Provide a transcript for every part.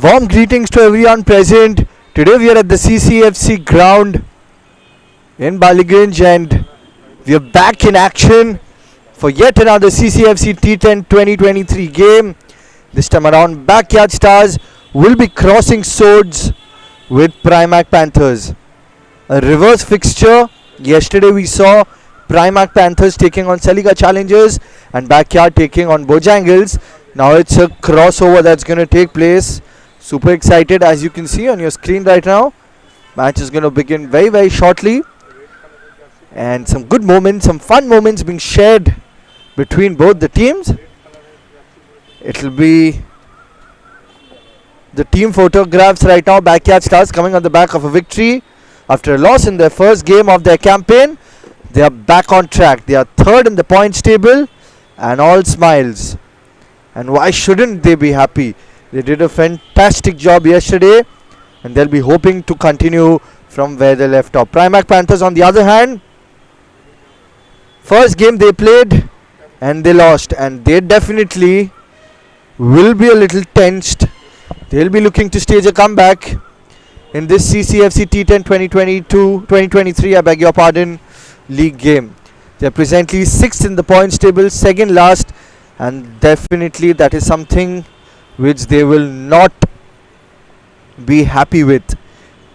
Warm greetings to everyone present. Today we are at the CCFC ground in Baliganj and we are back in action for yet another CCFC T10 2023 game. This time around, Backyard Stars will be crossing swords with PRIMARC Panthers. A reverse fixture. Yesterday we saw PRIMARC Panthers taking on Celica Challengers and Backyard taking on Bojangles. Now it's a crossover that's going to take place. Super excited, as you can see on your screen right now. Match is going to begin very shortly. And some good moments, some fun moments being shared between both the teams. It'll be the team photographs right now. Backyard Stars coming on the back of a victory after a loss in their first game of their campaign. They are back on track. They are third in the points table and all smiles. And why shouldn't they be happy? They did a fantastic job yesterday and they'll be hoping to continue from where they left off. PRIMARC Panthers on the other hand, first game they played and they lost, and they definitely will be a little tensed. They'll be looking to stage a comeback in this CCFC T10 2022-2023, I beg your pardon, league game. They're presently 6th in the points table, second last, and definitely that is something which they will not be happy with.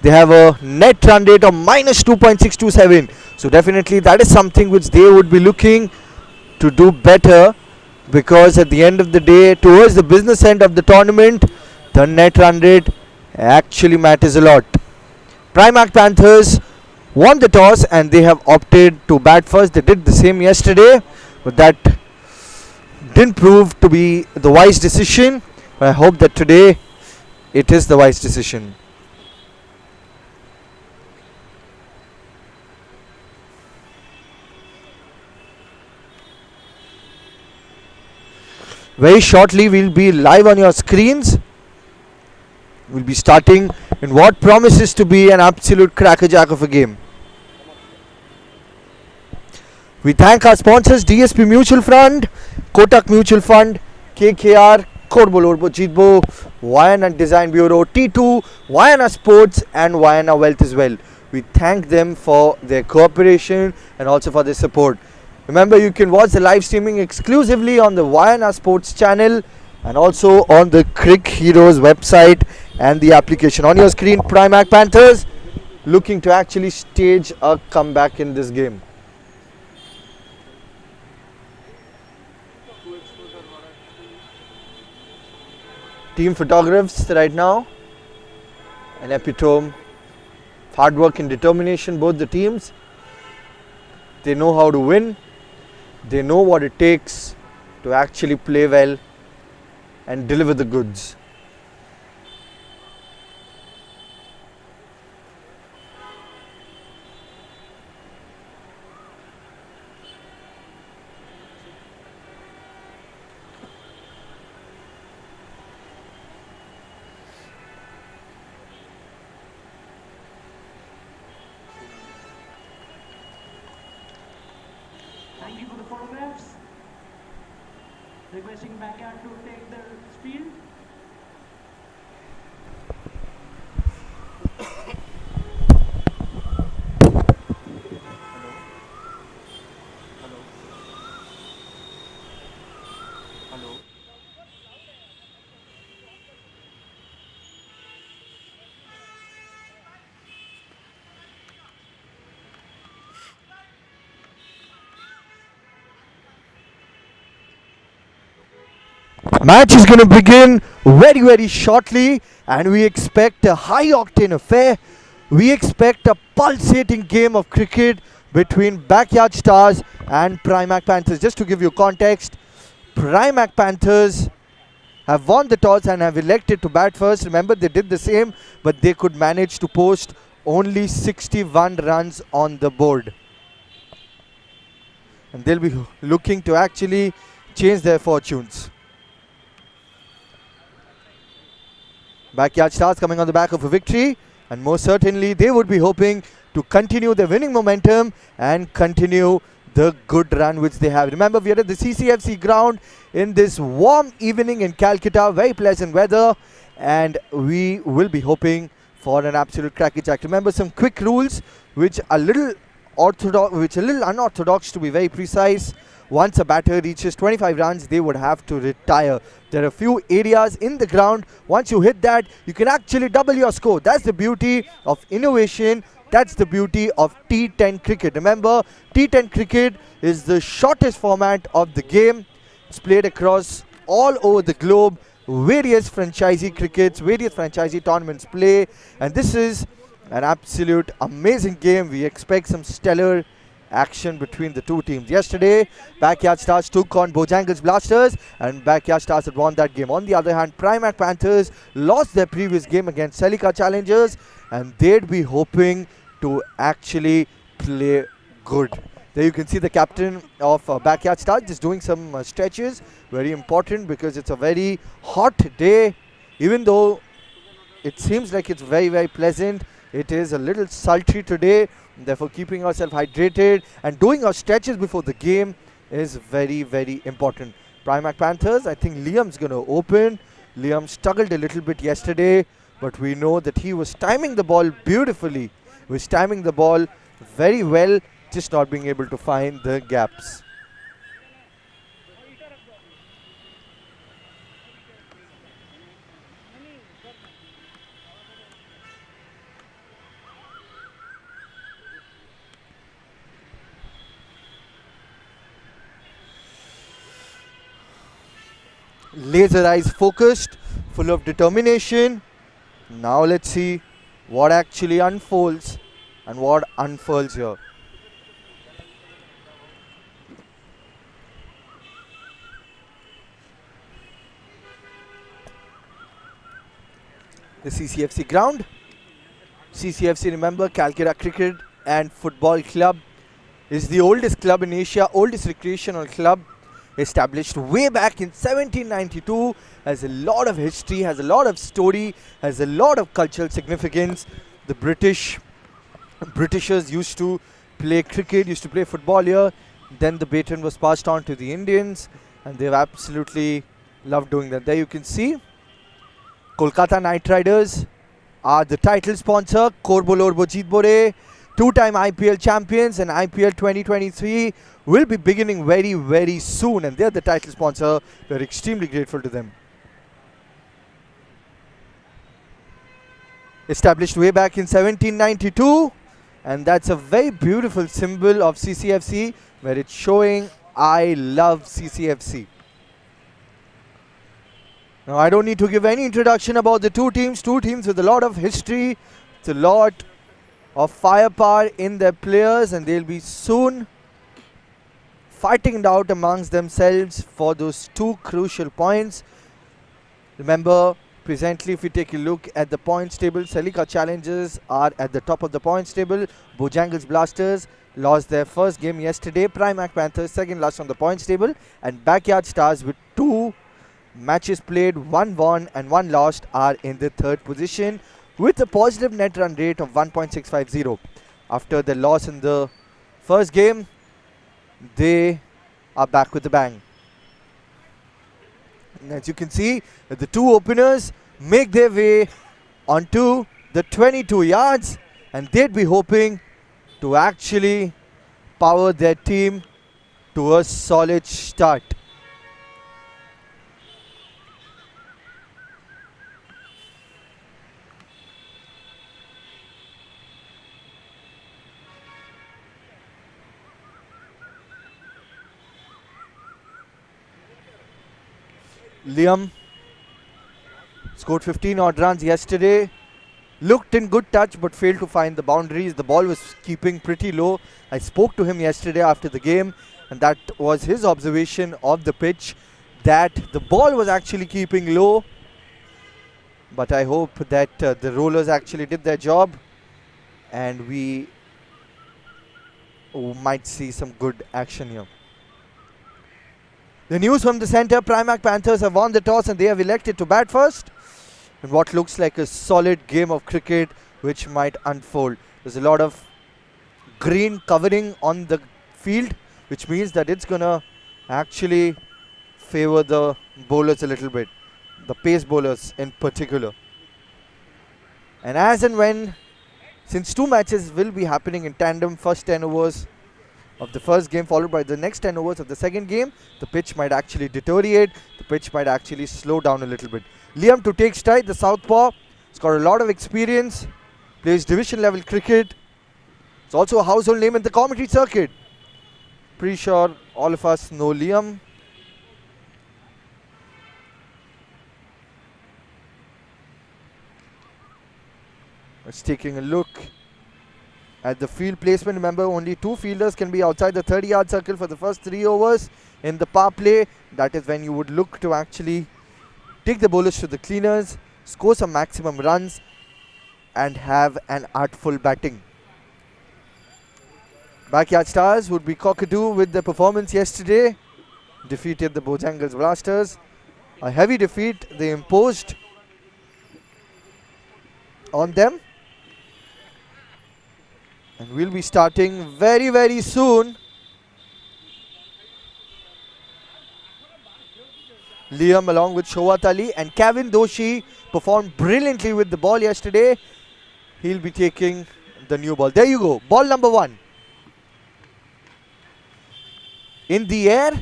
They have a net run rate of minus 2.627. So definitely that is something which they would be looking to do better, because at the end of the day, towards the business end of the tournament, the net run rate actually matters a lot. PRIMARC Panthers won the toss and they have opted to bat first. They did the same yesterday, but that didn't prove to be the wise decision. I hope that today it is the wise decision. Very shortly we'll be live on your screens. We'll be starting in what promises to be an absolute crackerjack of a game. We thank our sponsors DSP Mutual Fund, Kotak Mutual Fund, KKR, Korbolorbo Jitbo, Vayana Design Bureau, T2, Vayana Sports and Vayana Wealth as well. We thank them for their cooperation and also for their support. Remember, you can watch the live streaming exclusively on the Vayana Sports channel and also on the Crick Heroes website and the application. On your screen, PRIMARC Panthers looking to actually stage a comeback in this game. Team photographs right now, an epitome of hard work and determination, both the teams. They know how to win, they know what it takes to actually play well and deliver the goods. Thank you for the photographs. Requesting Backyard to take the field. Hello. Match is going to begin very shortly and we expect a high octane affair. We expect a pulsating game of cricket between Backyard Stars and PRIMARC Panthers. Just to give you context, PRIMARC Panthers have won the toss and have elected to bat first. Remember, they did the same, but they could manage to post only 61 runs on the board. And they'll be looking to actually change their fortunes. Backyard Stars coming on the back of a victory and most certainly they would be hoping to continue their winning momentum and continue the good run which they have. Remember, we are at the CCFC ground in this warm evening in Calcutta, very pleasant weather, and we will be hoping for an absolute cracky-jack. Remember some quick rules which are little unorthodox, to be very precise. Once a batter reaches 25 runs, they would have to retire. There are a few areas in the ground. Once you hit that, you can actually double your score. That's the beauty of innovation. That's the beauty of T10 cricket. Remember, T10 cricket is the shortest format of the game. It's played across all over the globe. Various franchisee crickets, various franchisee tournaments play, and this is an absolute amazing game. We expect some stellar action between the two teams. Yesterday, Backyard Stars took on Bojangles Blasters, and Backyard Stars had won that game. On the other hand, PRIMARC Panthers lost their previous game against Celica Challengers, and they'd be hoping to actually play good. There you can see the captain of Backyard Stars just doing some stretches. Very important because it's a very hot day. Even though it seems like it's very, very pleasant, it is a little sultry today. Therefore, keeping ourselves hydrated and doing our stretches before the game is very, very important. PRIMARC Panthers, I think Liam's going to open. Liam struggled a little bit yesterday, but we know that he was timing the ball beautifully. He was timing the ball very well, just not being able to find the gaps. Laser eyes focused, full of determination. Now let's see what actually unfolds and what unfurls here. The CCFC ground. CCFC, remember, Calcutta Cricket and Football Club, is the oldest club in Asia, oldest recreational club, established way back in 1792, has a lot of history, has a lot of story, has a lot of cultural significance. The Britishers used to play cricket, used to play football here. Then the baton was passed on to the Indians, and they've absolutely loved doing that. There you can see Kolkata Knight Riders are the title sponsor. Korbo Lorbo Jeetbore, two-time IPL champions, and IPL 2023 will be beginning very, very soon, and they're the title sponsor. We're extremely grateful to them. Established way back in 1792, and that's a very beautiful symbol of CCFC, where it's showing I love CCFC. Now, I don't need to give any introduction about the two teams with a lot of history. It's a lot of firepower in their players, and they'll be soon fighting it out amongst themselves for those two crucial points. Remember, presently, if we take a look at the points table, Celica Challengers are at the top of the points table. Bojangles Blasters lost their first game yesterday. PRIMARC Panthers second last on the points table, and Backyard Stars with 2 matches played, 1 won and 1 lost, are in the third position with a positive net run rate of 1.650. After the loss in the first game, they are back with a bang. And as you can see, the two openers make their way onto the 22 yards, and they'd be hoping to actually power their team to a solid start. Liam scored 15 odd runs yesterday. Looked in good touch but failed to find the boundaries. The ball was keeping pretty low. I spoke to him yesterday after the game, and that was his observation of the pitch, that the ball was actually keeping low. But I hope that the rollers actually did their job, and we might see some good action here. The news from the centre, PRIMARC Panthers have won the toss and they have elected to bat first. And what looks like a solid game of cricket which might unfold. There's a lot of green covering on the field, which means that it's gonna actually favor the bowlers a little bit, the pace bowlers in particular. And as and when, since 2 matches will be happening in tandem, first 10 overs of the first game followed by the next 10 overs of the second game, the pitch might actually deteriorate, the pitch might actually slow down a little bit. Liam to take stride, the southpaw, he's got a lot of experience, plays division level cricket. It's also a household name in the commentary circuit. Pretty sure all of us know Liam. Let's taking a look at the field placement. Remember, only 2 fielders can be outside the 30-yard circle for the first 3 overs. In the power play, that is when you would look to actually take the bowlers to the cleaners, score some maximum runs, and have an artful batting. Backyard Stars would be cockatoo with the performance yesterday. Defeated the Bojangles Blasters. A heavy defeat they imposed on them. And we'll be starting very, very soon. Liam along with Showat Ali and Kevin Doshi performed brilliantly with the ball yesterday. He'll be taking the new ball. There you go. Ball number 1. In the air,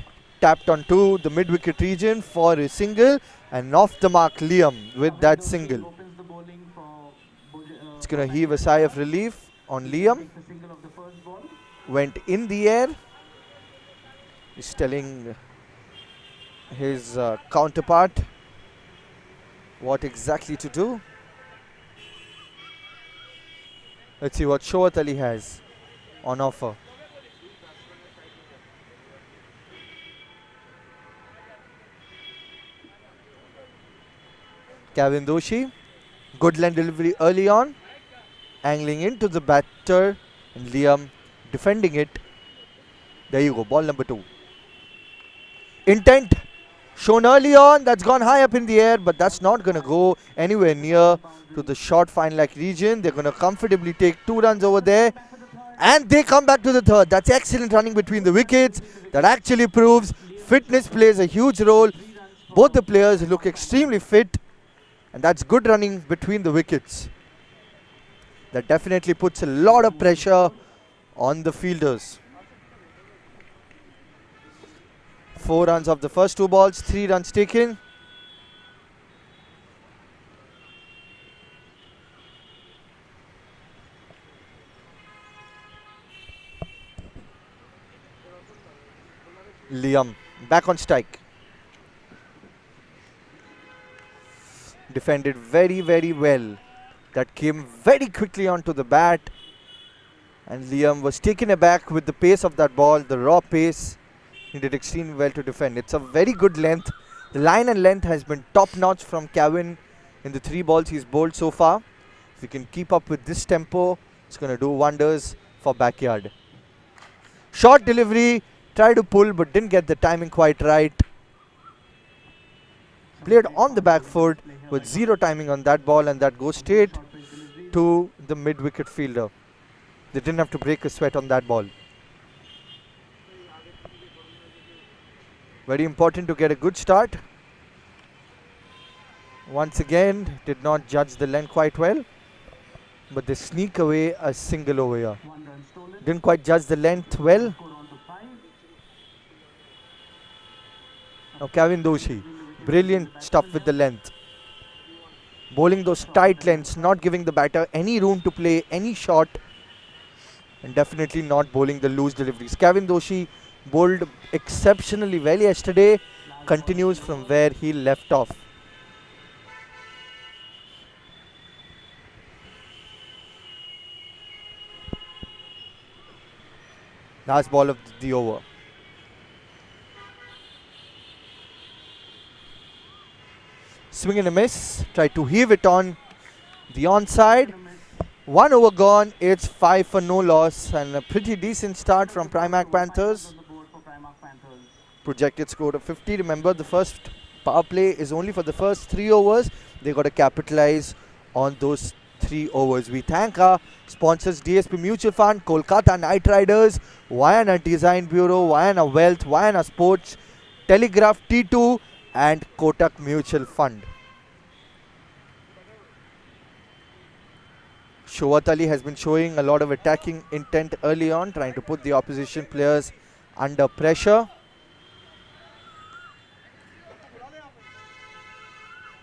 tapped onto the mid-wicket region for a single, and off the mark Liam with that single. It's going to heave a sigh of relief on Liam. Went in the air. He's telling his counterpart what exactly to do. Let's see what Showat Ali has on offer. Kevin Doshi, good line delivery early on, angling into the batter, and Liam defending it. There you go, ball number 2. Intent shown early on, that's gone high up in the air, but that's not going to go anywhere near to the short fine-like region. They're going to comfortably take 2 runs over there, and they come back to the 3rd. That's excellent running between the wickets. That actually proves fitness plays a huge role. Both the players look extremely fit, and that's good running between the wickets. That definitely puts a lot of pressure on the fielders. 4 runs of the first 2 balls, 3 runs taken. Liam back on strike. Defended very, very well. That came very quickly onto the bat, and Liam was taken aback with the pace of that ball, the raw pace. He did extremely well to defend. It's a very good length. The line and length has been top notch from Kevin in the 3 balls he's bowled so far. If he can keep up with this tempo, it's going to do wonders for backyard. Short delivery, tried to pull but didn't get the timing quite right. Played on the back foot with 0 timing on that ball, and that goes straight to the mid-wicket fielder. They didn't have to break a sweat on that ball. Very important to get a good start. Once again, did not judge the length quite well, but they sneak away a single over here. Didn't quite judge the length well. Now Kevin Doshi, brilliant stuff with the length. Bowling those tight lengths, not giving the batter any room to play any shot, and definitely not bowling the loose deliveries. Kevin Doshi bowled exceptionally well yesterday, continues from where he left off. Last ball of the over. Swing and a miss, tried to heave it on the onside. 1 over gone, it's 5 for no loss, and a pretty decent start from PRIMARC Panthers. Projected score of 50. Remember, the first power play is only for the first 3 overs. They got to capitalize on those 3 overs. We thank our sponsors DSP Mutual Fund, Kolkata Knight Riders, Vienna Design Bureau, Vienna Wealth, Vienna Sports, Telegraph T2 and Kotak Mutual Fund. Showat Ali has been showing a lot of attacking intent early on, trying to put the opposition players under pressure.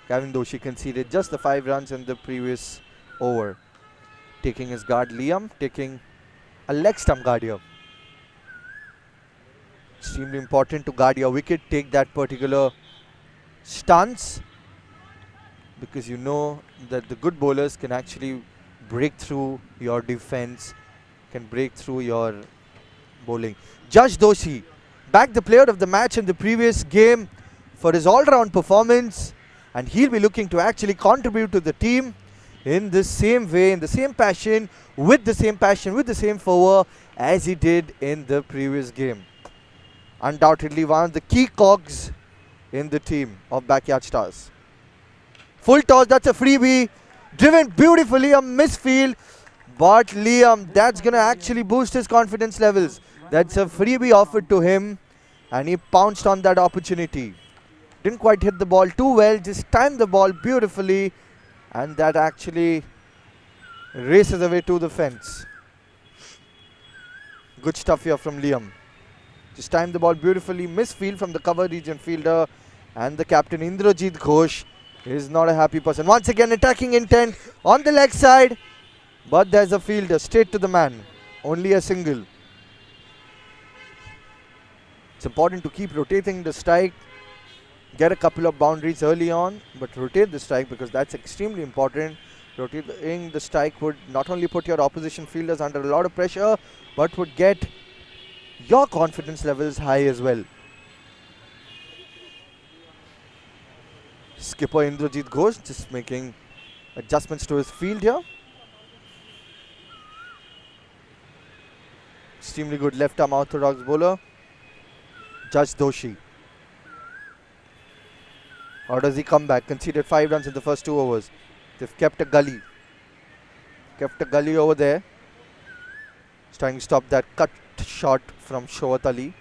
Gavin Doshi conceded just the 5 runs in the previous over. Taking his guard Liam, taking a leg stump guard here. Extremely important to guard your wicket, take that particular stance, because you know that the good bowlers can actually break through your defense, can break through your bowling. Judge Doshi backed the player of the match in the previous game for his all-round performance, and he'll be looking to actually contribute to the team in the same way, in the same passion, with the same fervor as he did in the previous game. Undoubtedly one of the key cogs in the team of Backyard Stars. Full toss, that's a freebie, driven beautifully, a misfield, but Liam, that's gonna actually boost his confidence levels. That's a freebie offered to him, and he pounced on that opportunity. Didn't quite hit the ball too well, just timed the ball beautifully, and that actually races away to the fence. Good stuff here from Liam. Just timed the ball beautifully, misfield from the cover region fielder, and the captain Indrajit Ghosh is not a happy person. Once again attacking intent on the leg side, but there's a fielder straight to the man. Only a single. It's important to keep rotating the strike, get a couple of boundaries early on, but rotate the strike because that's extremely important. Rotating the strike would not only put your opposition fielders under a lot of pressure, but would get your confidence levels high as well. Skipper Indrajit Ghosh just making adjustments to his field here. Extremely good left arm orthodox bowler, Judge Doshi. Or does he come back? Conceded 5 runs in the first 2 overs. They've kept a gully. Kept a gully over there. He's trying to stop that cut shot from Showat Ali.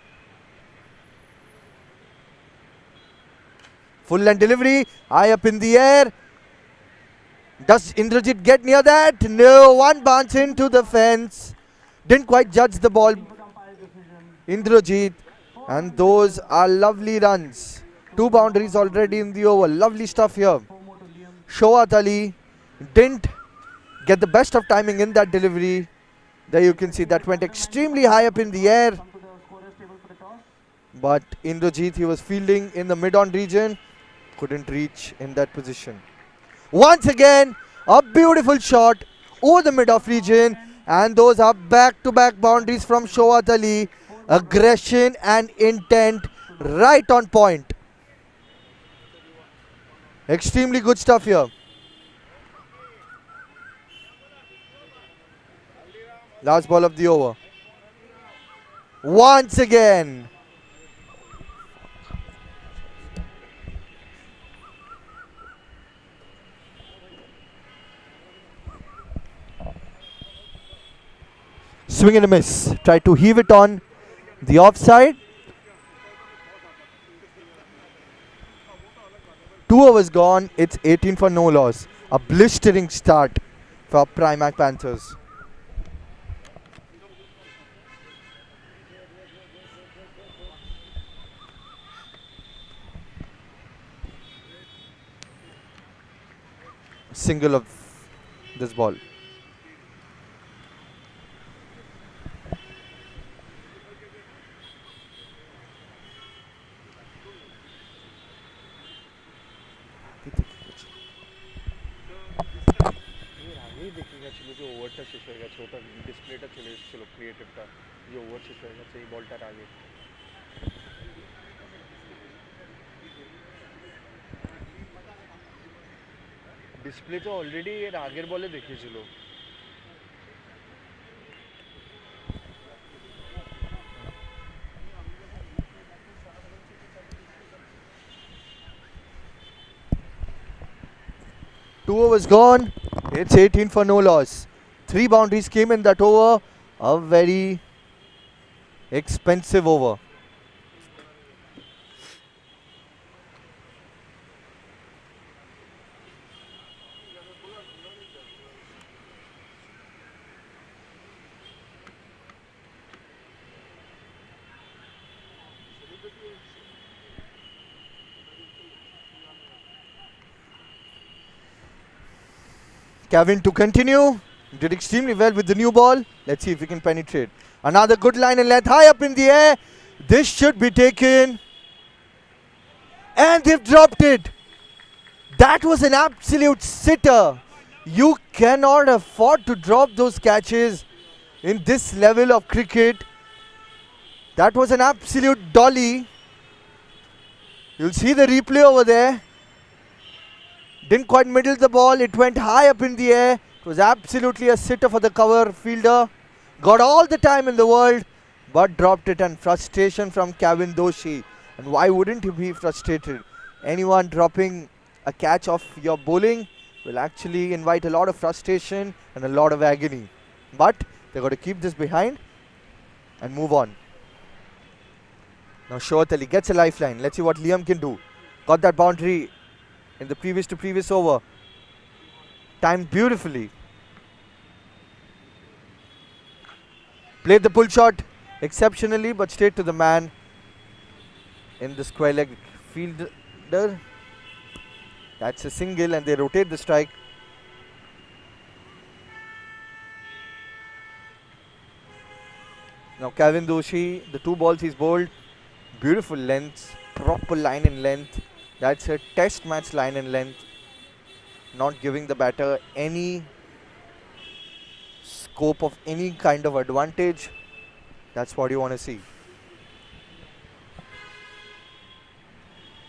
Full length delivery, high up in the air. Does Indrajit get near that? No, one bounce into the fence. Didn't quite judge the ball, Indrajit. And those are lovely runs. 2 boundaries already in the over. Lovely stuff here. Showat Ali didn't get the best of timing in that delivery. There you can see that went extremely high up in the air. But Indrajit, he was fielding in the mid-on region. Couldn't reach in that position. Once again, a beautiful shot over the mid-off region. And those are back-to-back boundaries from Showat Ali. Aggression and intent right on point. Extremely good stuff here. Last ball of the over. Once again. Swing and a miss. Try to heave it on the offside. 2 overs gone. It's 18 for no loss. A blistering start for PRIMARC Panthers. Single of this ball. ডিসপ্লেটা চলে এসেছিল ক্রিয়েটিভটা যে over শেষ হয়ে গেছে এই বলটার আগে ডিসপ্লেটা অলরেডি এর আগের বলে দেখিয়েছিল Two overs gone. It's 18 for no loss. 3 boundaries came in that over. A very expensive over. Kevin to continue. Did extremely well with the new ball. Let's see if he can penetrate. Another good line and length high up in the air. This should be taken. And they've dropped it. That was an absolute sitter. You cannot afford to drop those catches in this level of cricket. That was an absolute dolly. You'll see the replay over there. Didn't quite middle the ball. It went high up in the air. It was absolutely a sitter for the cover fielder. Got all the time in the world, but dropped it, and frustration from Kevin Doshi. And why wouldn't he be frustrated? Anyone dropping a catch off your bowling will actually invite a lot of frustration and a lot of agony. But they've got to keep this behind and move on. Now Shoaib Ali gets a lifeline. Let's see what Liam can do. Got that boundary in the previous over. Timed beautifully. Played the pull shot exceptionally, but straight to the man in the square leg fielder. That's a single, and they rotate the strike. Now Kevin Doshi, the 2 balls he's bowled, beautiful lengths, proper line and length. That's a test match line and length. Not giving the batter any scope of any kind of advantage. That's what you want to see.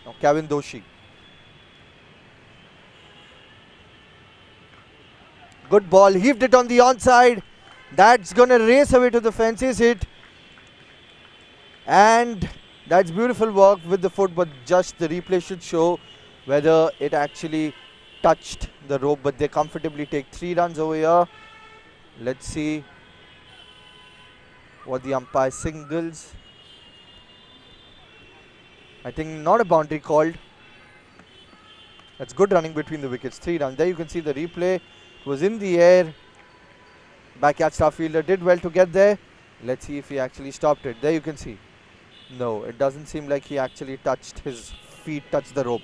Now Kevin Doshi. Good ball, heaved it on the onside. That's gonna race away to the fences hit. And that's beautiful work with the foot, but just the replay should show whether it actually touched the rope. But they comfortably take 3 runs over here. Let's see what the umpire signals. I think not a boundary called. That's good running between the wickets. 3 runs. There you can see the replay. It was in the air. Backyard star fielder did well to get there. Let's see if he actually stopped it. There you can see. No, it doesn't seem like he actually touched his feet, touched the rope.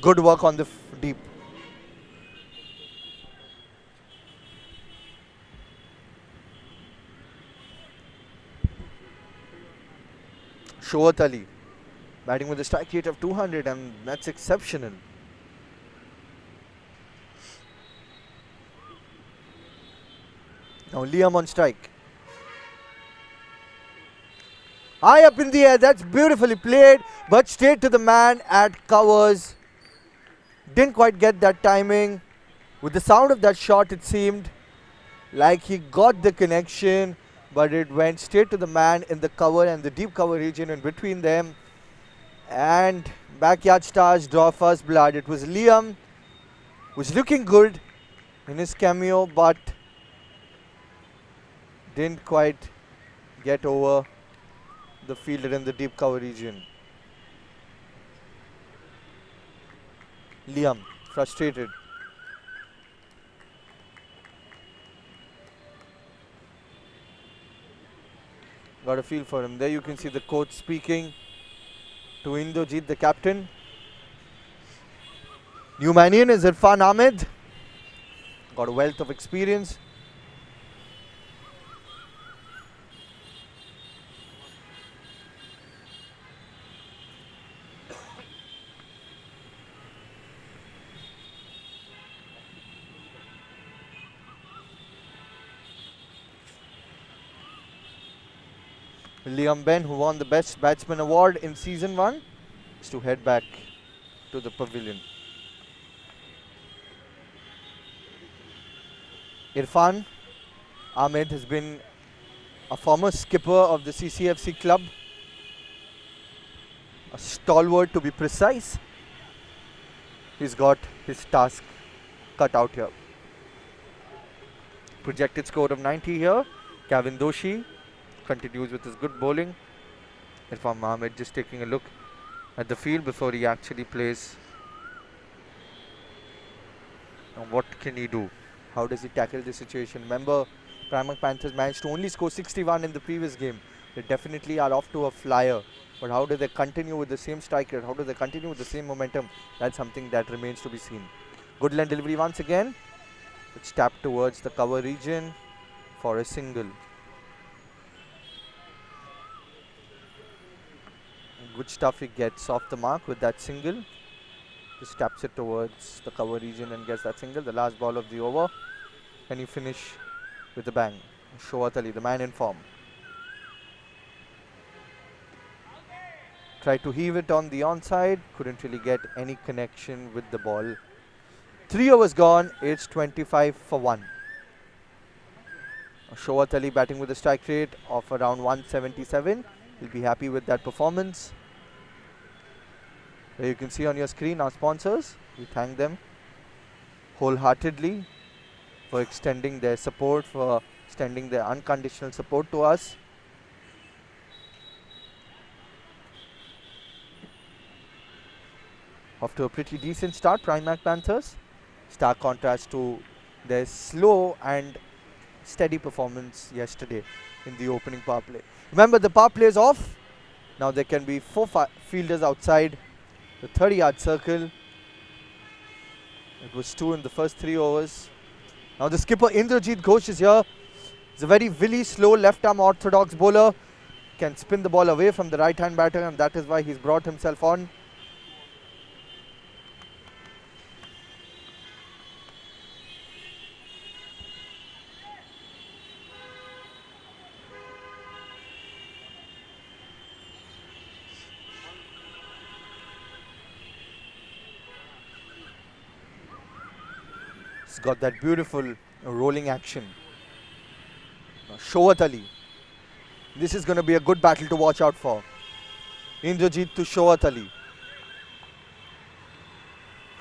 Good work on the deep. Shoaib Ali batting with a strike rate of 200, and that's exceptional. Now Liam on strike. High up in the air, that's beautifully played, but straight to the man at covers. Didn't quite get that timing. With the sound of that shot, it seemed like he got the connection, but it went straight to the man in the cover and the deep cover region in between them. And backyard stars draw first blood. It was Liam, who's looking good in his cameo, but didn't quite get over the fielder in the deep cover region. Liam, frustrated. Got a feel for him. There you can see the coach speaking to Indojit, the captain. New Manian is Irfan Ahmed. Got a wealth of experience. Liam Ben, who won the Best Batsman Award in Season 1, is to head back to the pavilion. Irfan Ahmed has been a former skipper of the CCFC club, a stalwart to be precise. He's got his task cut out here. Projected score of 90 here. Kevin Doshi continues with his good bowling. Irfan Mohammed just taking a look at the field before he actually plays. And what can he do? How does he tackle the situation? Remember, PRIMARC Panthers managed to only score 61 in the previous game. They definitely are off to a flyer. But how do they continue with the same strike rate? How do they continue with the same momentum? That's something that remains to be seen. Good line delivery once again. It's tapped towards the cover region for a single. Good stuff, he gets off the mark with that single. Just taps it towards the cover region and gets that single. The last ball of the over. Can he finish with a bang? Shoat Ali, the man in form. Tried to heave it on the onside. Couldn't really get any connection with the ball. 3 overs gone. It's 25 for 1. Shoat Ali batting with a strike rate of around 177. He'll be happy with that performance. There you can see on your screen our sponsors. We thank them wholeheartedly for extending their support, for extending their unconditional support to us. Off to a pretty decent start, PRIMARC Panthers. Stark contrast to their slow and steady performance yesterday in the opening power play. Remember, the power play is off. Now there can be 4 fielders outside the 30-yard circle. It was 2 in the first 3 overs. Now the skipper Indrajit Ghosh is here. He's a very willy, slow left-arm orthodox bowler. Can spin the ball away from the right-hand batter, and that is why he's brought himself on. He's got that beautiful rolling action. Now Shoat Ali. This is going to be a good battle to watch out for. Indrajit to Shoat Ali.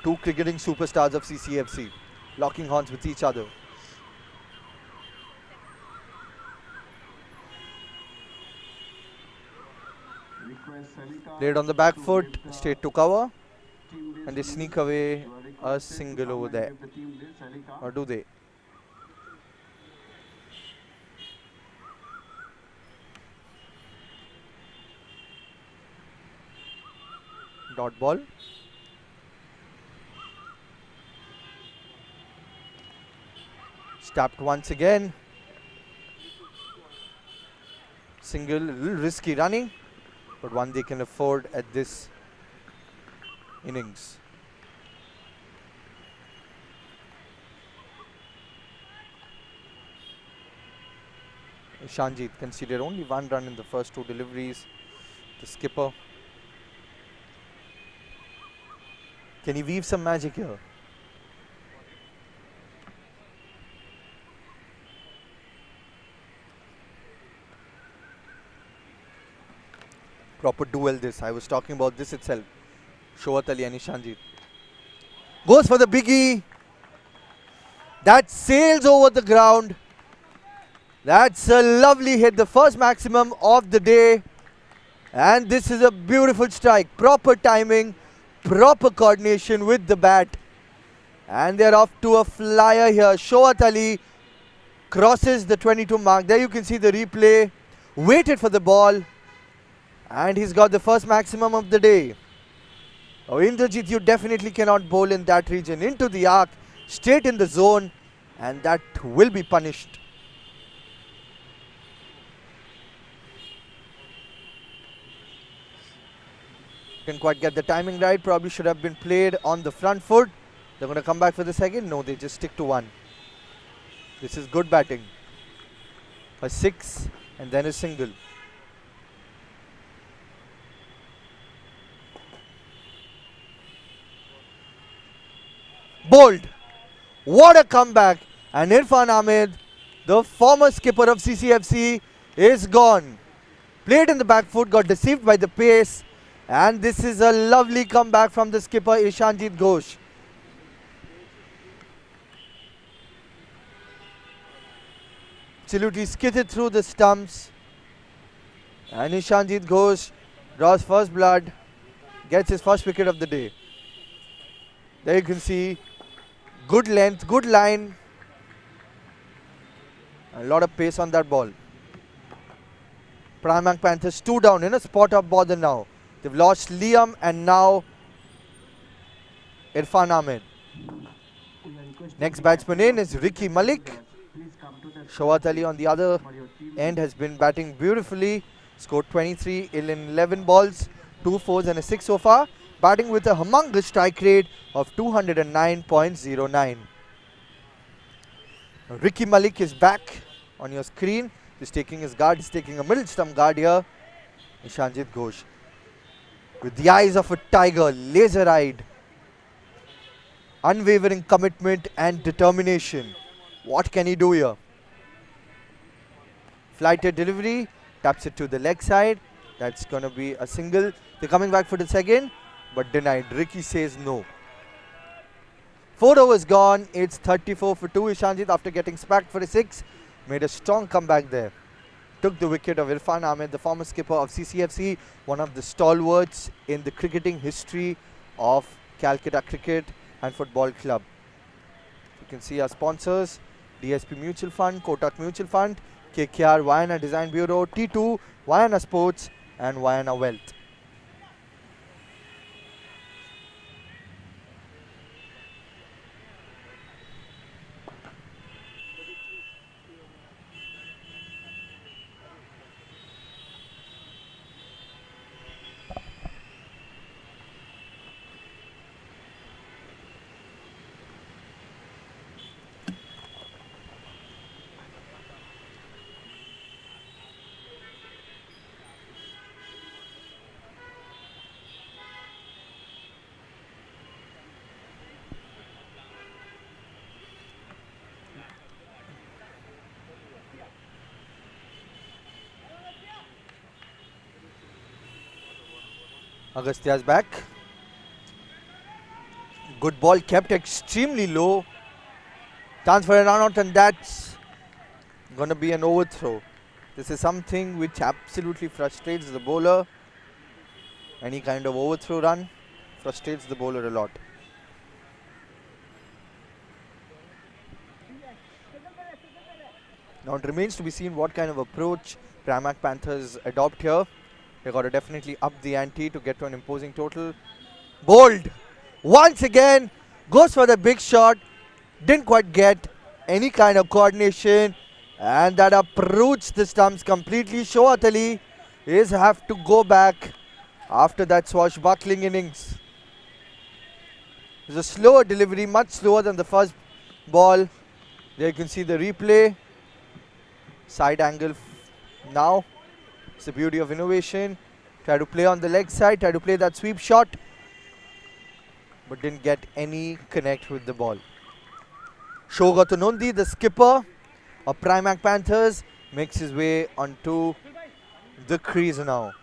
2 cricketing superstars of CCFC locking horns with each other. Played on the back foot, straight to cover, and they sneak away a single over there. Or do they? Dot ball. Tapped once again. Single, a little risky running, but one they can afford at this innings. Ishanjit conceded only 1 run in the first 2 deliveries. The skipper. Can he weave some magic here? Proper duel this. I was talking about this itself. Shoat Ali and Ishanjit. Goes for the biggie. That sails over the ground. That's a lovely hit. The first maximum of the day. And this is a beautiful strike. Proper timing. Proper coordination with the bat. And they're off to a flyer here. Shoat Ali crosses the 22 mark. There you can see the replay. Waited for the ball. And he's got the first maximum of the day. Oh, Indrajit, you definitely cannot bowl in that region. Into the arc, straight in the zone, and that will be punished. Didn't quite get the timing right. Probably should have been played on the front foot. They're going to come back for the second. No, they just stick to 1. This is good batting. A 6 and then a single. Bold. What a comeback. And Irfan Ahmed, the former skipper of CCFC, is gone. Played in the back foot, got deceived by the pace. And this is a lovely comeback from the skipper Ishanjit Ghosh. absolutely skidded through the stumps. And Ishanjit Ghosh draws first blood, gets his first wicket of the day. There you can see good length, good line, a lot of pace on that ball. PRIMARC Panthers 2 down in a spot of bother now. They've lost Liam and now Irfan Ahmed. Next batsman in is Ricky Malik. Shawat Ali on the other end has been batting beautifully. Scored 23 in 11 balls, 2 fours and a 6 so far. Batting with a humongous strike rate of 209.09. Ricky Malik is back on your screen. He's taking his guard. He's taking a middle stump guard here. Ishanjit Ghosh, with the eyes of a tiger, laser-eyed, unwavering commitment and determination. What can he do here? Flighted delivery, taps it to the leg side. That's going to be a single. They're coming back for the second, but denied. Ricky says no. 4 overs gone. It's 34 for 2. Ishanjit, after getting smacked for a 6, made a strong comeback there. Took the wicket of Irfan Ahmed, the former skipper of CCFC, one of the stalwarts in the cricketing history of Calcutta Cricket and Football Club. You can see our sponsors: DSP Mutual Fund, Kotak Mutual Fund, KKR Vayana Design Bureau, T2, Vayana Sports and Vayana Wealth. Agastya's back. Good ball kept extremely low. Chance for a run out, and that's going to be an overthrow. This is something which absolutely frustrates the bowler. Any kind of overthrow run frustrates the bowler a lot. Now it remains to be seen what kind of approach PRIMARC Panthers adopt here. They got to definitely up the ante to get to an imposing total. Bowled once again, goes for the big shot, didn't quite get any kind of coordination, and that uproots the stumps completely. Shawat Ali is have to go back after that swashbuckling innings. It's a slower delivery, much slower than the first ball. There you can see the replay. Side angle now. It's the beauty of innovation. Try to play on the leg side, try to play that sweep shot, but didn't get any connect with the ball. Shogat Nondi, the skipper of PRIMARC Panthers, makes his way onto the crease now.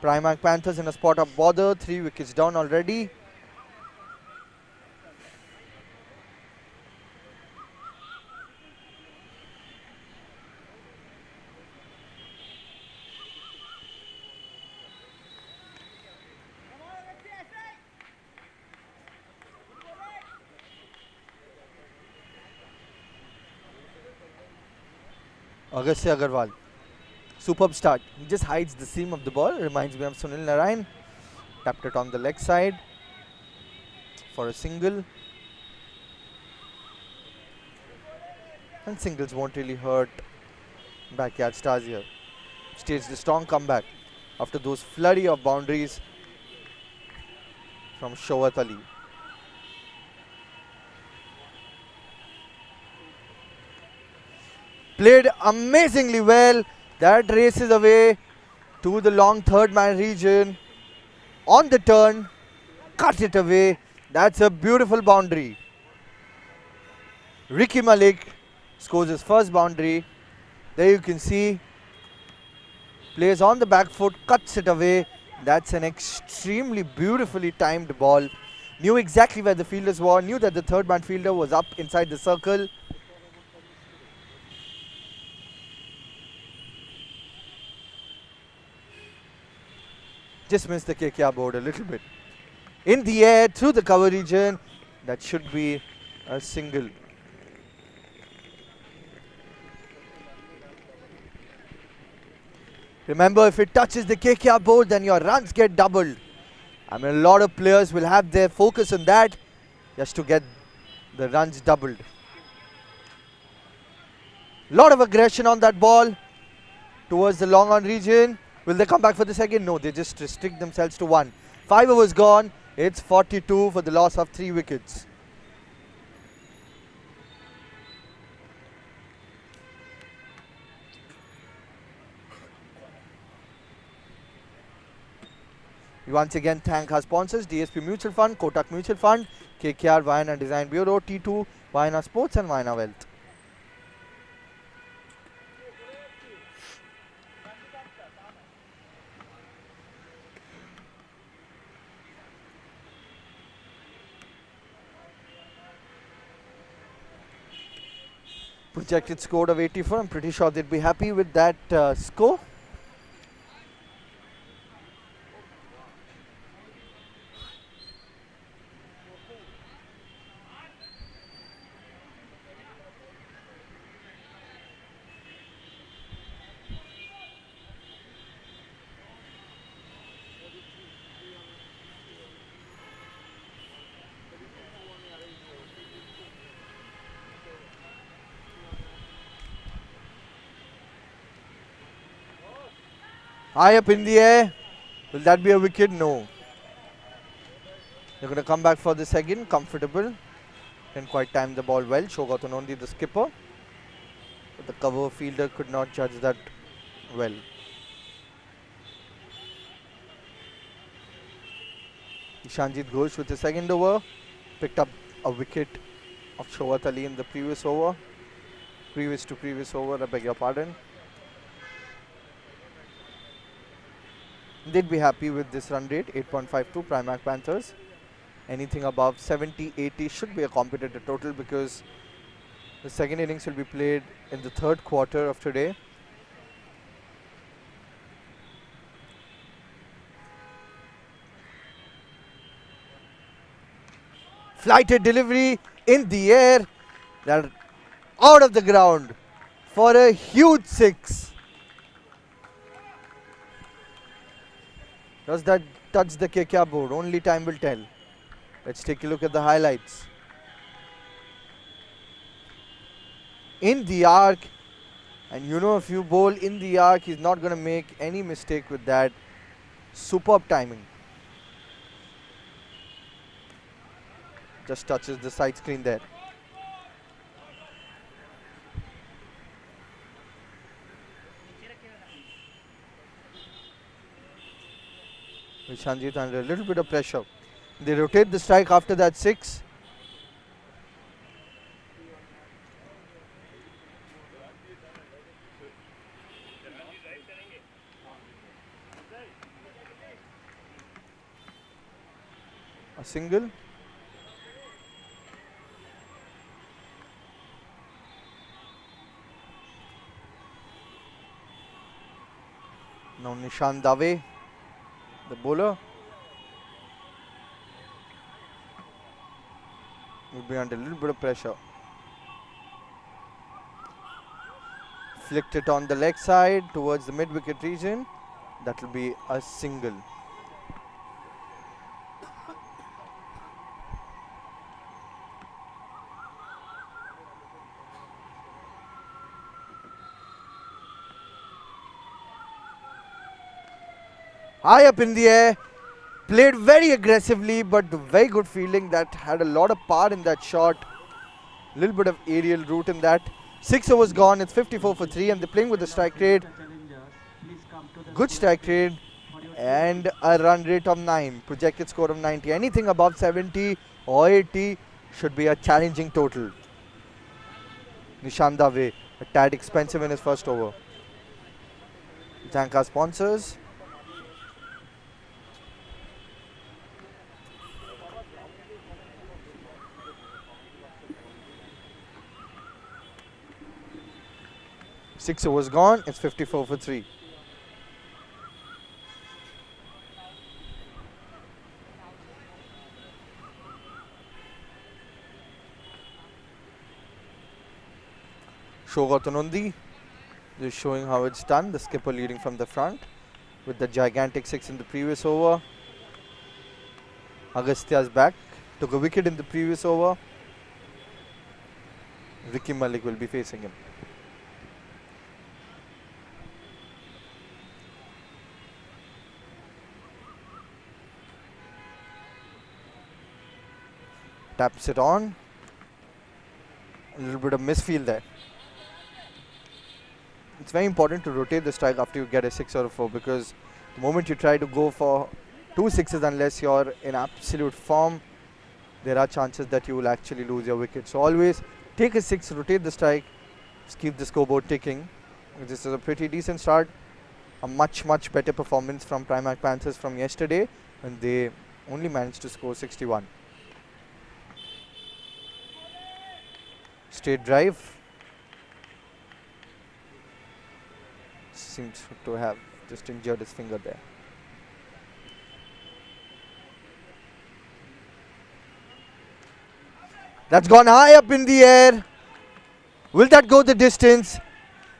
PRIMARC Panthers in a spot of bother, 3 wickets down already. Agastya Agarwal, superb start. He just hides the seam of the ball. Reminds me of Sunil Narayan. Tapped it on the leg side for a single. And singles won't really hurt backyard stars here. Staged a strong comeback after those flurry of boundaries from Shawat Ali. Played amazingly well. That races away to the long third man region. On the turn, cut it away. That's a beautiful boundary. Ricky Malik scores his first boundary. There you can see. Plays on the back foot, cuts it away. That's an extremely beautifully timed ball. Knew exactly where the fielders were. Knew that the third man fielder was up inside the circle. Just missed the KKR board a little bit. In the air, through the cover region. That should be a single. Remember, if it touches the KKR board, then your runs get doubled. I mean, a lot of players will have their focus on that just to get the runs doubled. Lot of aggression on that ball towards the long on region. Will they come back for the second? No, they just restrict themselves to one. 5 overs gone. It's 42 for the loss of 3 wickets. We once again thank our sponsors, DSP Mutual Fund, Kotak Mutual Fund, KKR Vayana Design Bureau, T2, Vayana Sports and Vayana Wealth. Projected score of 84. I'm pretty sure they'd be happy with that score. High up in the air. Will that be a wicket? No. They're going to come back for the second. Comfortable. Didn't quite time the ball well. Shogotan only the skipper. But the cover fielder could not judge that well. Ishanjit Ghosh with the second over. Picked up a wicket of Shawat Ali in the previous over. Previous over, I beg your pardon. They'd be happy with this run rate, 8.52, PRIMARC Panthers. Anything above 70, 80 should be a competitive total because the second innings will be played in the third quarter of today. Flighted delivery in the air. They're out of the ground for a huge 6. Does that touch the KKR board? Only time will tell. Let's take a look at the highlights. In the arc, and you know if you bowl in the arc, he's not going to make any mistake with that. Superb timing. Just touches the side screen there. Ishanjit under a little bit of pressure. They rotate the strike after that 6. A single. Now Nishan Dave, the bowler, will be under a little bit of pressure. Flicked it on the leg side towards the mid-wicket region. That will be a single. High up in the air, played very aggressively, but very good fielding. That had a lot of power in that shot. Little bit of aerial route in that. 6 overs gone. It's 54 for 3, and they're playing with the strike rate. Good strike rate and a run rate of 9. Projected score of 90. Anything above 70 or 80 should be a challenging total. Nishan Dave, a tad expensive in his first over. Thank our sponsors. Six overs gone. It's 54 for 3. Shogotanundi. Just showing how it's done. The skipper leading from the front with the gigantic 6 in the previous over. Agastya's back. Took a wicket in the previous over. Ricky Malik will be facing him. Taps it on. A little bit of misfield there. It's very important to rotate the strike after you get a 6 or a 4, because the moment you try to go for 2 sixes, unless you're in absolute form, there are chances that you will actually lose your wicket. So always take a 6, rotate the strike, just keep the scoreboard ticking. This is a pretty decent start. A much better performance from PRIMARC Panthers from yesterday, and they only managed to score 61. Straight drive. Seems to have just injured his finger there. That's gone high up in the air. Will that go the distance?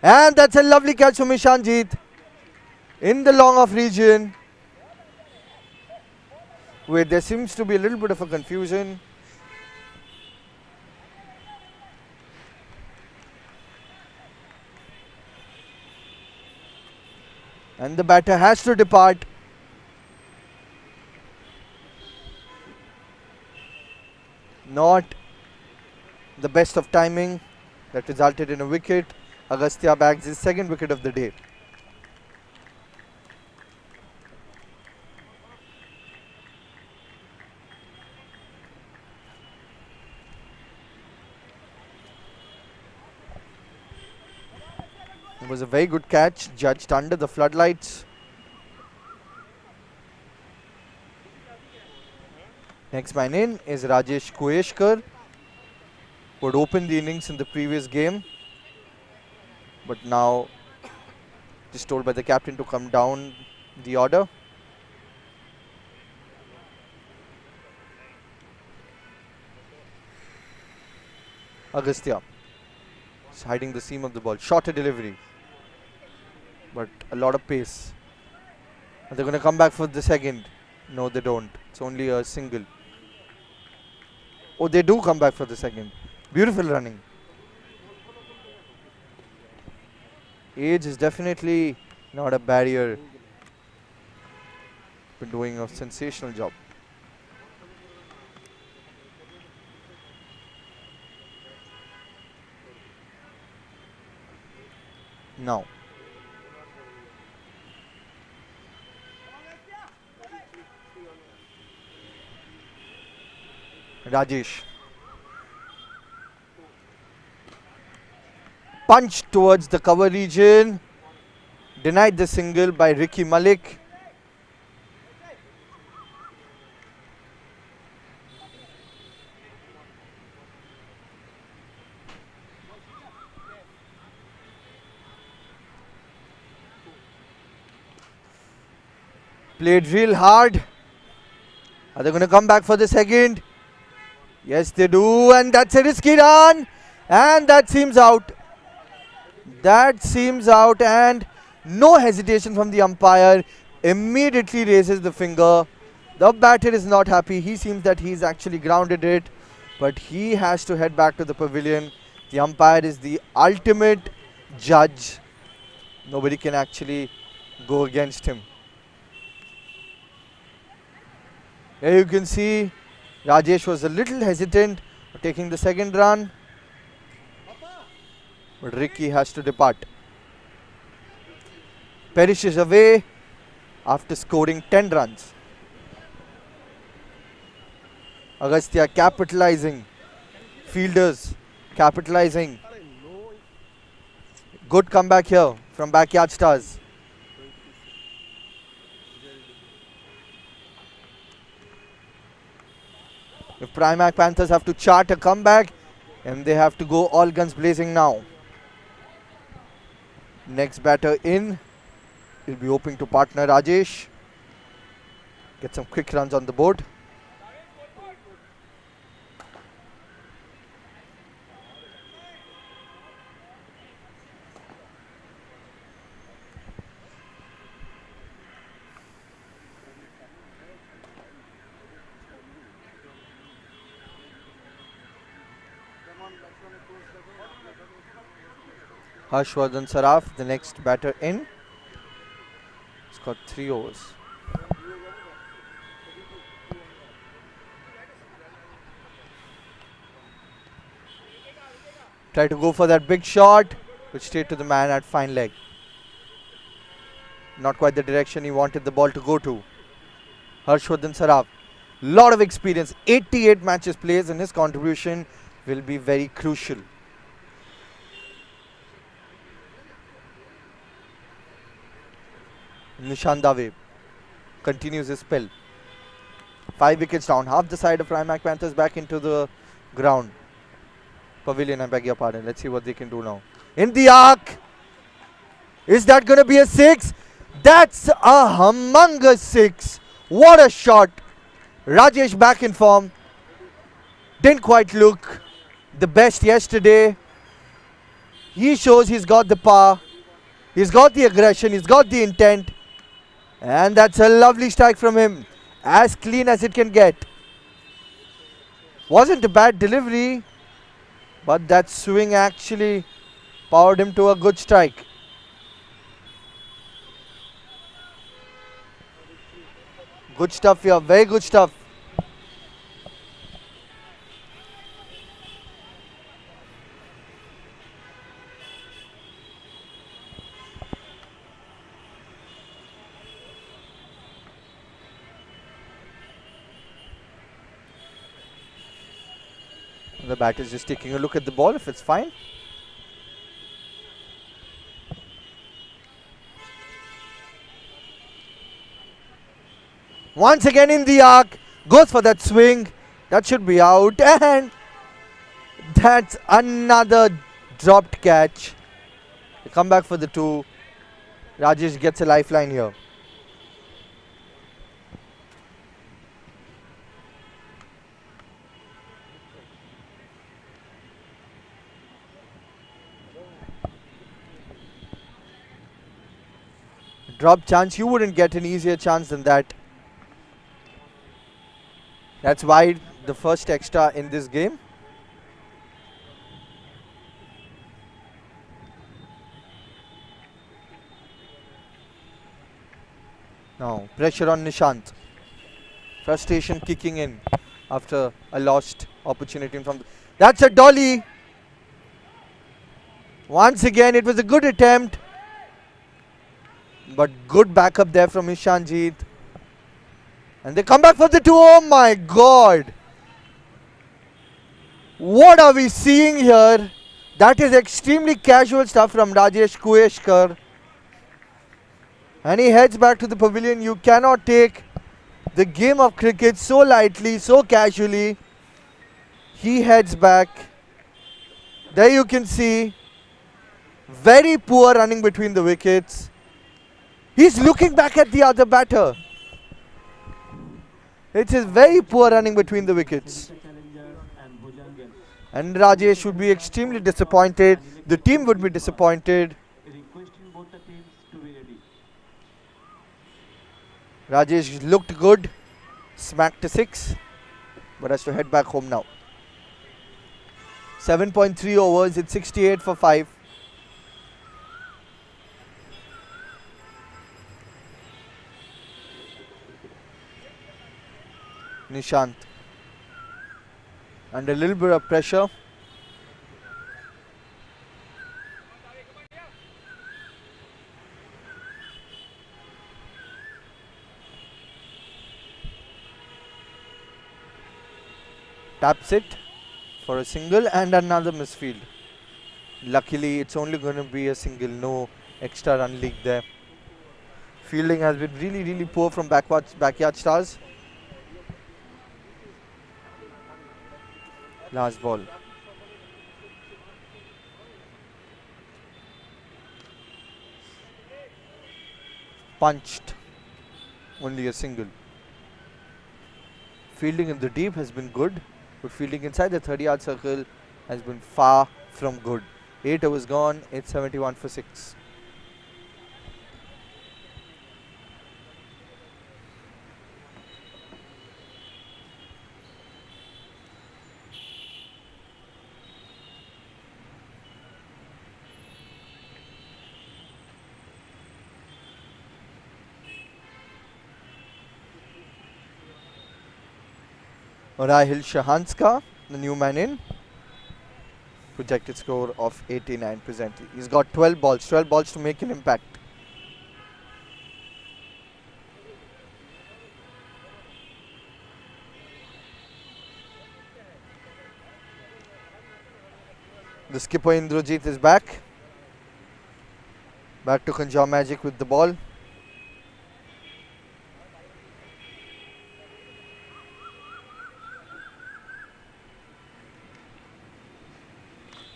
And that's a lovely catch from Ishanjit in the long off region, where there seems to be a little bit of a confusion. And the batter has to depart. Not the best of timing that resulted in a wicket. Agastya bags his second wicket of the day. It was a very good catch, judged under the floodlights. Next man in is Rajesh Kueshkar, who had opened the innings in the previous game, but now just told by the captain to come down the order. Agastya is hiding the seam of the ball. Shorter delivery, but a lot of pace. Are they going to come back for the second? No, they don't. It's only a single. Oh, they do come back for the second. Beautiful running. Age is definitely not a barrier. Been doing a sensational job. Now. Rajesh. Punch towards the cover region. Denied the single by Ricky Malik. Played real hard. Are they going to come back for the second? Yes, they do, and that's a risky run, and that seems out. That seems out, and no hesitation from the umpire. Immediately raises the finger. The batter is not happy. He seems that he's actually grounded it, but he has to head back to the pavilion. The umpire is the ultimate judge. Nobody can actually go against him. Here you can see Rajesh was a little hesitant taking the second run, but Ricky has to depart. Perishes away after scoring 10 runs. Agastya capitalizing. Fielders capitalizing. Good comeback here from Backyard Stars. If PRIMARC Panthers have to chart a comeback, and they have to go all guns blazing now. Next batter in will be hoping to partner Rajesh. Get some quick runs on the board. Harshvardhan Saraf, the next batter in. He's got 3 overs. Try to go for that big shot, which stayed to the man at fine leg. Not quite the direction he wanted the ball to go to. Harshvardhan Saraf, lot of experience, 88 matches played, and his contribution will be very crucial. Nishan Dave continues his spell. 5 wickets down, half the side of PRIMARC Panthers back into the ground. Pavilion, I beg your pardon. Let's see what they can do now. In the arc. Is that going to be a 6? That's a humongous 6. What a shot. Rajesh back in form. Didn't quite look the best yesterday. He shows he's got the power. He's got the aggression. He's got the intent. And that's a lovely strike from him. As clean as it can get. Wasn't a bad delivery. But that swing actually powered him to a good strike. Good stuff here, very good stuff. The batter is just taking a look at the ball if it's fine. Once again in the arc, goes for that swing. That should be out, and that's another dropped catch. They come back for the 2. Rajesh gets a lifeline here. Drop chance, you wouldn't get an easier chance than that. That's why the first extra in this game. Now pressure on Nishant. Frustration kicking in after a lost opportunity from that's a dolly. Once again it was a good attempt, but good backup there from Ishanjit. And they come back for the 2. Oh my God. What are we seeing here? That is extremely casual stuff from Rajesh Kueshkar. And he heads back to the pavilion. You cannot take the game of cricket so lightly, so casually. He heads back. There you can see. Very poor running between the wickets. He's looking back at the other batter. It is very poor running between the wickets. And Rajesh would be extremely disappointed. The team would be disappointed. Rajesh looked good. Smacked a 6. But has to head back home now. 7.3 overs. It's 68 for 5. Nishant. And a little bit of pressure. Taps it for a single and another misfield. Luckily, it's only going to be a single, no extra run leak there. Fielding has been really poor from backyard stars. Last ball. Punched. Only a single. Fielding in the deep has been good, but fielding inside the 30-yard circle has been far from good. 8 overs gone. It's 71 for 6. Rahil Shahanska, the new man in. Projected score of 89 presently. He's got 12 balls to make an impact. The skipper Indrajit is back. Back to conjure magic with the ball.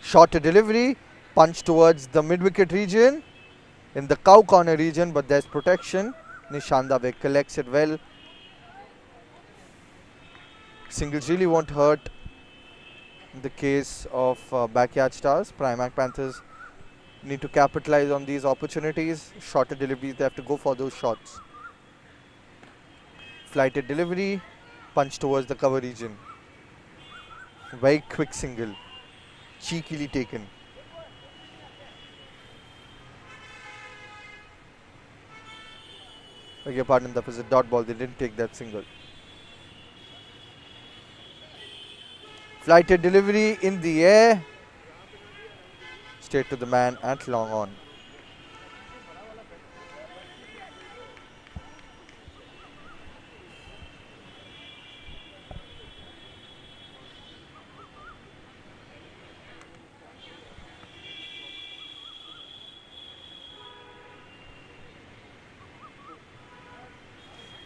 Shorter delivery, punch towards the mid-wicket region, in the cow corner region, but there's protection. Nishant Dave collects it well. Singles really won't hurt in the case of backyard stars. Primarc Panthers need to capitalize on these opportunities. Shorter deliveries, they have to go for those shots. Flighted delivery, punch towards the cover region. Very quick single, cheekily taken. Beg your pardon, that was a dot ball, they didn't take that single. Flighted delivery in the air, straight to the man at long on.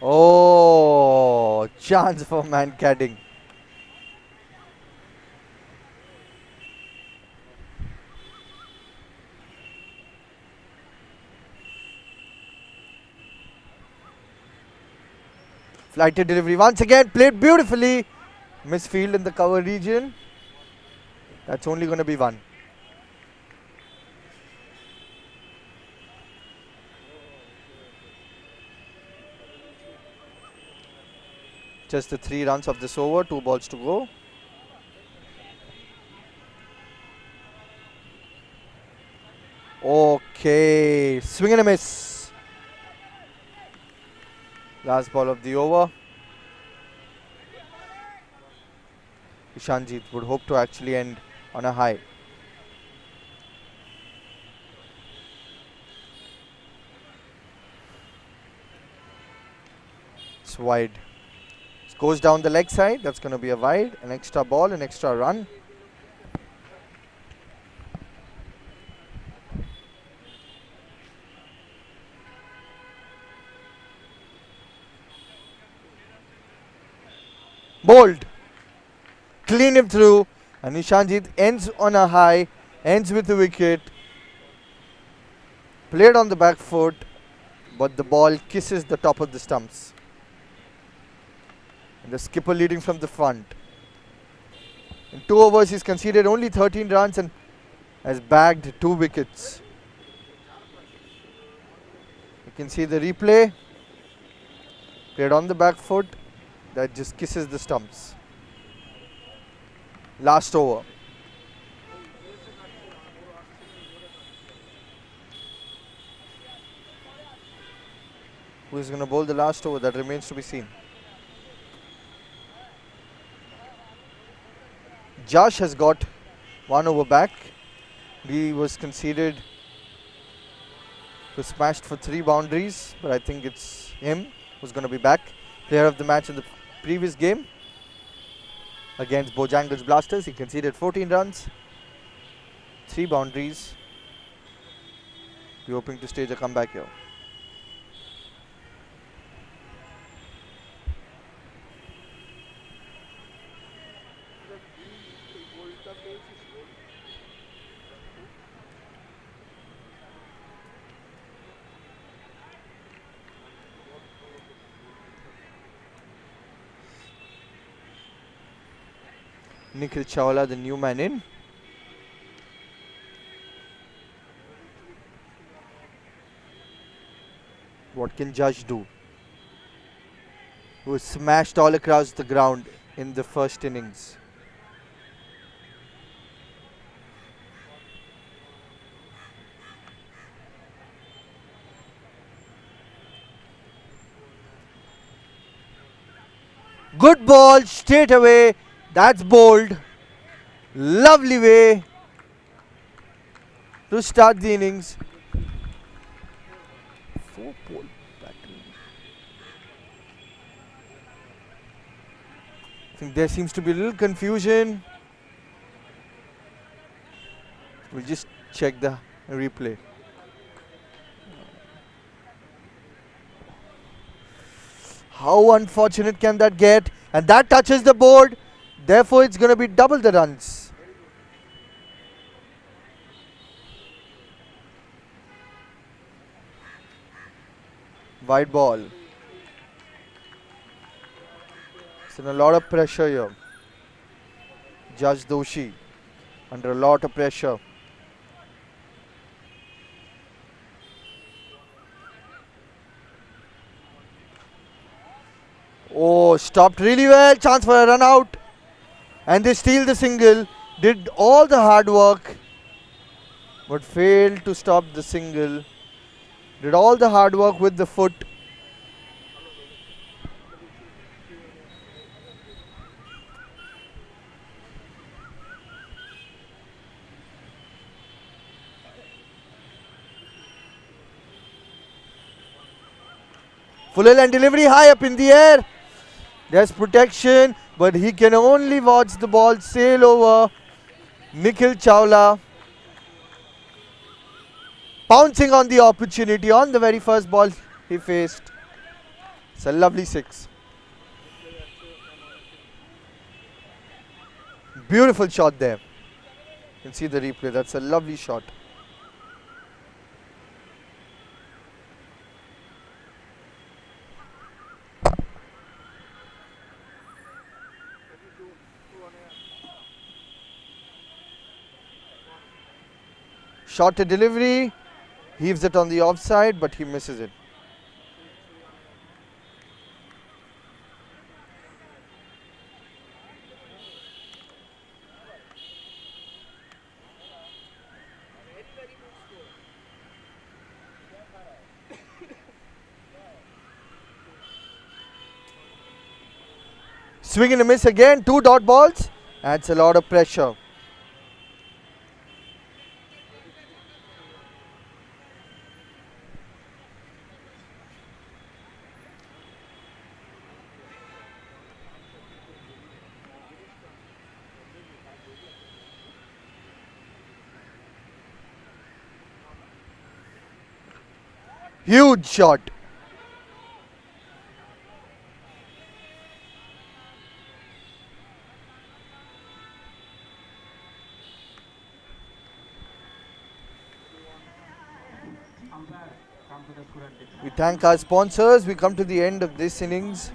Oh, chance for Mancadding. Flighted delivery once again, played beautifully. Misfield in the cover region. That's only going to be one. Just the 3 runs of this over, 2 balls to go. Okay, swing and a miss. Last ball of the over. Ishanjit would hope to actually end on a high. It's wide. It goes down the leg side. That's going to be a wide. An extra ball, an extra run. Bowled. Clean him through. And Ishanjit ends on a high. Ends with a wicket. Played on the back foot. But the ball kisses the top of the stumps. And the skipper leading from the front. In 2 overs, he's conceded only 13 runs and has bagged 2 wickets. You can see the replay. Played on the back foot. That just kisses the stumps. Last over. Who is going to bowl the last over? That remains to be seen. Josh has got 1 over back. He was conceded, was smashed for 3 boundaries, but I think it's him who's going to be back. Player of the match in the previous game against Bojangles Blasters. He conceded 14 runs, 3 boundaries. We're hoping to stage a comeback here. Nikhil Chawla, the new man in. What can Judge do? Who was smashed all across the ground in the first innings. Good ball straight away. That's bold. Lovely way to start the innings. 4-pole battery. I think there seems to be a little confusion. We'll just check the replay. How unfortunate can that get? And that touches the board. Therefore, it's going to be double the runs. Wide ball. It's in a lot of pressure here. Judge Doshi under a lot of pressure. Oh, stopped really well. Chance for a run out. And they steal the single. Did all the hard work, but failed to stop the single. Did all the hard work with the foot. Full and delivery high up in the air. There's protection, but he can only watch the ball sail over. Nikhil Chawla pouncing on the opportunity on the very first ball he faced. It's a lovely 6. Beautiful shot there. You can see the replay. That's a lovely shot. Shot to delivery. Heaves it on the offside, but he misses it. Swing and a miss again. 2 dot balls. Adds a lot of pressure. Huge shot. We thank our sponsors. We come to the end of this innings.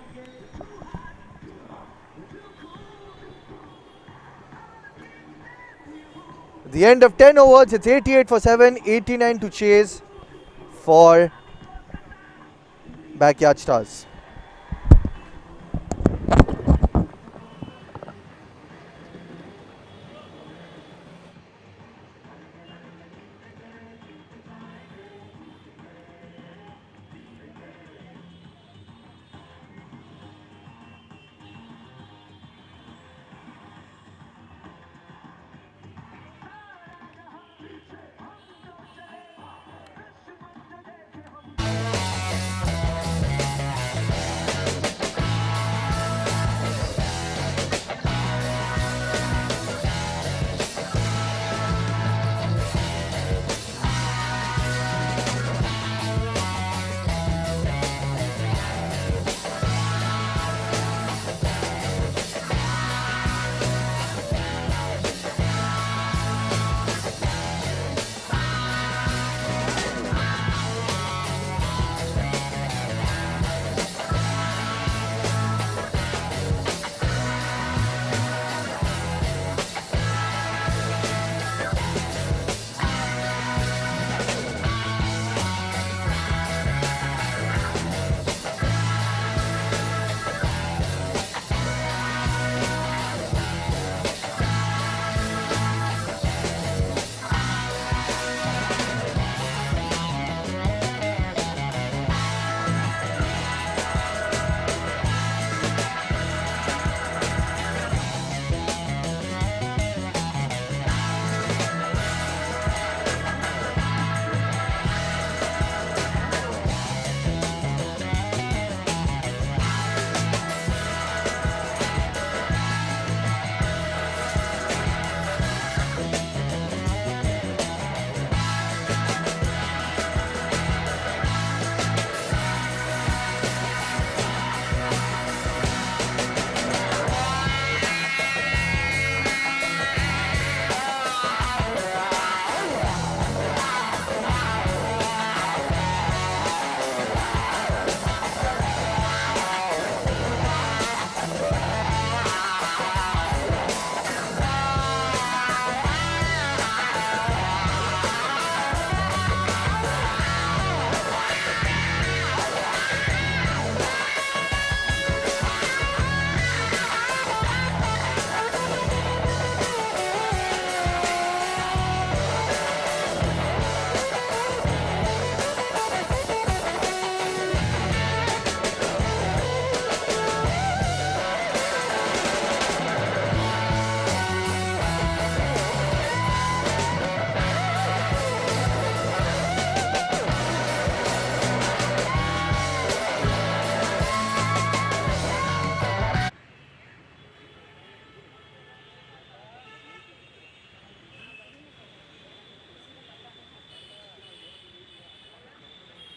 The end of 10 overs, it's 88 for 7, 89 to chase for Backyard Stars.